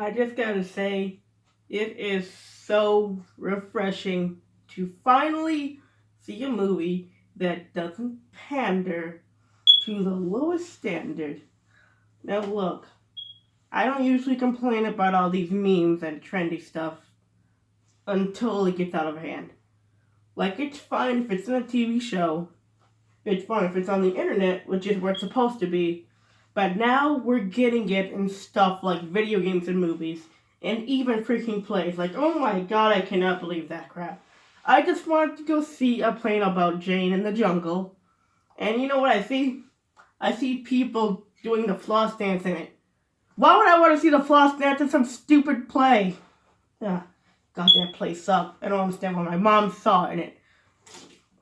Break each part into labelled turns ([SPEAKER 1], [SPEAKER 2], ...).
[SPEAKER 1] I just gotta say, it is so refreshing to finally see a movie that doesn't pander to the lowest standard. Now, look, I don't usually complain about all these memes and trendy stuff until it gets out of hand. Like, it's fine if it's in a TV show, it's fine if it's on the internet, which is where it's supposed to be, but now we're getting it in stuff like video games and movies, and even freaking plays. Like, oh my god, I cannot believe that crap. I just wanted to go see a plane about Jane in the jungle, and you know what I see? I see people doing the floss dance in it. Why would I want to see the floss dance in some stupid play? Ah, God, that play sucked. I don't understand what my mom saw in it.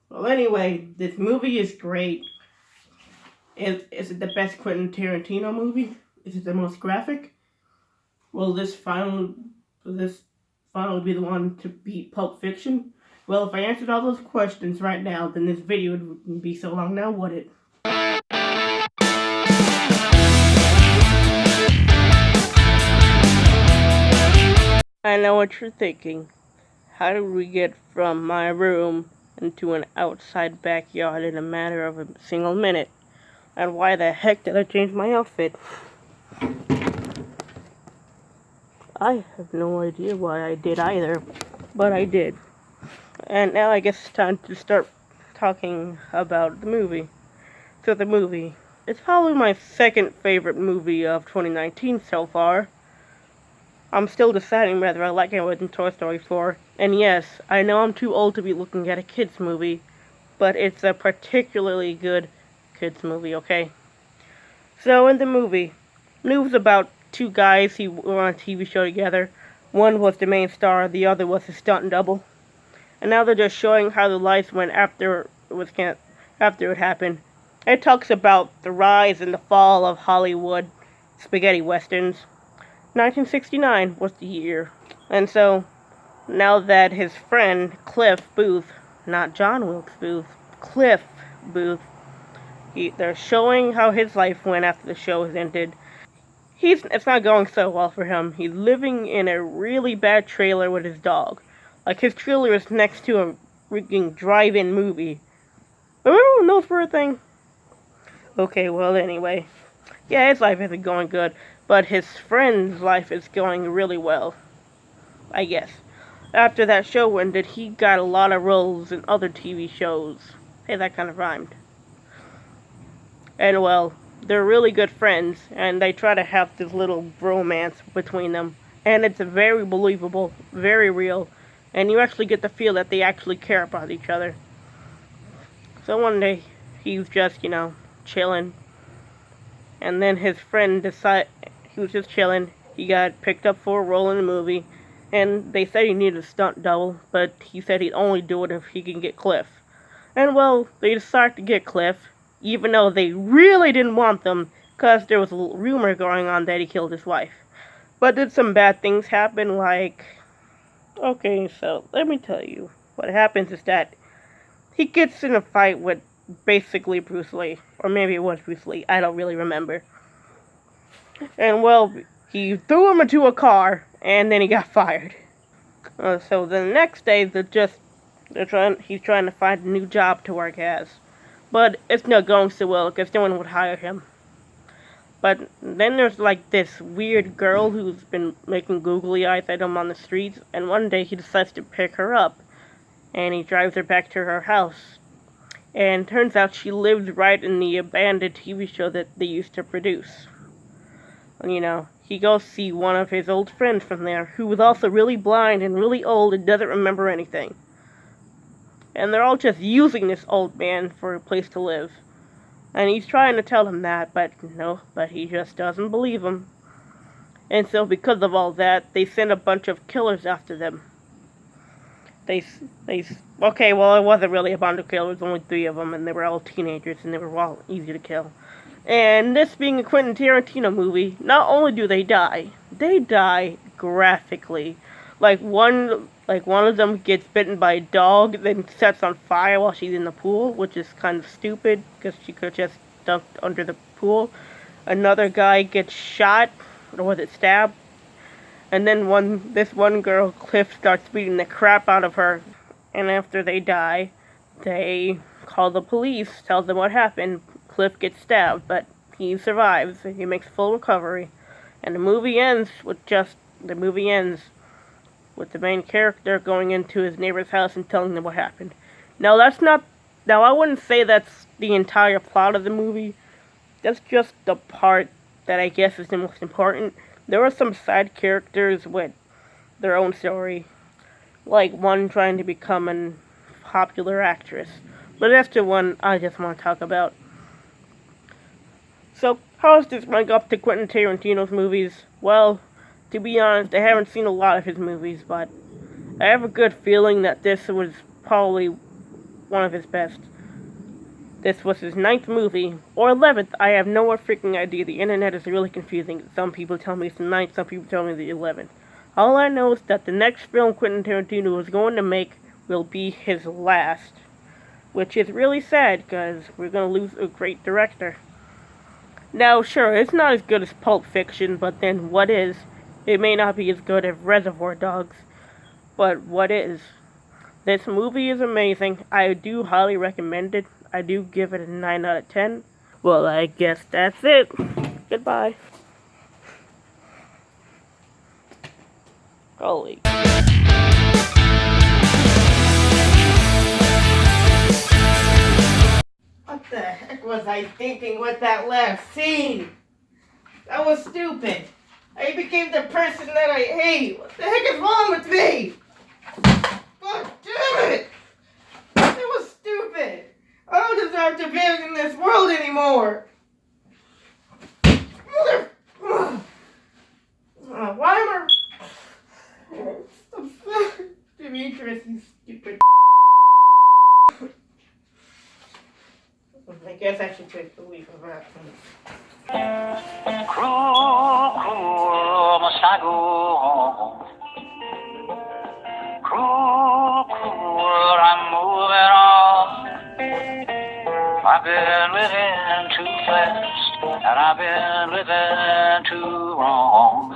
[SPEAKER 1] Well, anyway, this movie is great. Is it the best Quentin Tarantino movie? Is it the most graphic? Will this finally be the one to beat Pulp Fiction? Well, if I answered all those questions right now, then this video wouldn't be so long now, would it? I know what you're thinking. How did we get from my room into an outside backyard in a matter of a single minute? And why the heck did I change my outfit? I have no idea why I did either, but I did. And now I guess it's time to start talking about the movie. So the movie. It's probably my second favorite movie of 2019 so far. I'm still deciding whether I like it more than Toy Story 4. And yes, I know I'm too old to be looking at a kids movie, but it's a particularly good kids movie, okay? So in the movie, news about two guys who were on a TV show together. One was the main star, the other was his stunt double. And now they're just showing how the lives went after it happened. It talks about the rise and the fall of Hollywood spaghetti westerns. 1969 was the year. And so, now that his friend, Cliff Booth, not John Wilkes Booth, Cliff Booth, they're showing how his life went after the show has ended. It's not going so well for him. He's living in a really bad trailer with his dog. Like, his trailer is next to a freaking drive-in movie. Remember those were a thing? Okay, well, anyway. Yeah, his life isn't going good, but his friend's life is going really well, I guess. After that show ended, he got a lot of roles in other TV shows. Hey, that kind of rhymed. And, well, they're really good friends, and they try to have this little romance between them. And it's very believable, very real, and you actually get the feel that they actually care about each other. So one day, he was just, chilling. And then his friend he was just chilling. He got picked up for a role in the movie. And they said he needed a stunt double, but he said he'd only do it if he can get Cliff. And well, they decided to get Cliff, even though they really didn't want them, because there was a little rumor going on that he killed his wife. But did some bad things happen, like... Okay, so let me tell you. What happens is that he gets in a fight with basically Bruce Lee. Or maybe it was Bruce Lee. I don't really remember. And well, he threw him into a car, and then he got fired. So the next day, he's trying to find a new job to work as. But it's not going so well, because no one would hire him. But then there's like this weird girl who's been making googly eyes at him on the streets, and one day he decides to pick her up, and he drives her back to her house. And turns out she lived right in the abandoned TV show that they used to produce. And, he goes see one of his old friends from there, who was also really blind and really old and doesn't remember anything. And they're all just using this old man for a place to live. And he's trying to tell him that, but he just doesn't believe him. And so because of all that, they send a bunch of killers after them. Okay, well, it wasn't really a bunch of killers, only 3 of them, and they were all teenagers, and they were all easy to kill. And this being a Quentin Tarantino movie, not only do they die graphically. Like one of them gets bitten by a dog, then sets on fire while she's in the pool, which is kind of stupid, because she could have just dunked under the pool. Another guy gets shot, or was it stabbed? And then this one girl, Cliff, starts beating the crap out of her. And after they die, they call the police, tell them what happened. Cliff gets stabbed, but he survives. He makes full recovery. And the movie ends with the main character going into his neighbor's house and telling them what happened. Now I wouldn't say that's the entire plot of the movie. That's just the part that I guess is the most important. There are some side characters with their own story, like one trying to become a popular actress. But that's the one I just want to talk about. So, how does this rank up to Quentin Tarantino's movies? Well, to be honest, I haven't seen a lot of his movies, but I have a good feeling that this was probably one of his best. This was his 9th movie, or 11th, I have no freaking idea. The internet is really confusing. Some people tell me it's the 9th, some people tell me the 11th. All I know is that the next film Quentin Tarantino is going to make will be his last. Which is really sad, because we're going to lose a great director. Now, sure, it's not as good as Pulp Fiction, but then what is? It may not be as good as Reservoir Dogs, but what is? This movie is amazing. I do highly recommend it. I do give it a 9 out of 10. Well, I guess that's it. Goodbye. Holy. What the heck was I thinking with that last scene? That was stupid. I became the person that I hate. What the heck is wrong with me? God damn it! That was stupid. I don't deserve to be in this world anymore. Mother... why am I... Demetrius, you stupid... I guess I should take the leave of absence.
[SPEAKER 2] Cruel, cruel must I go home. Cruel, cruel, I'm moving on. I've been living too fast, and I've been living too wrong.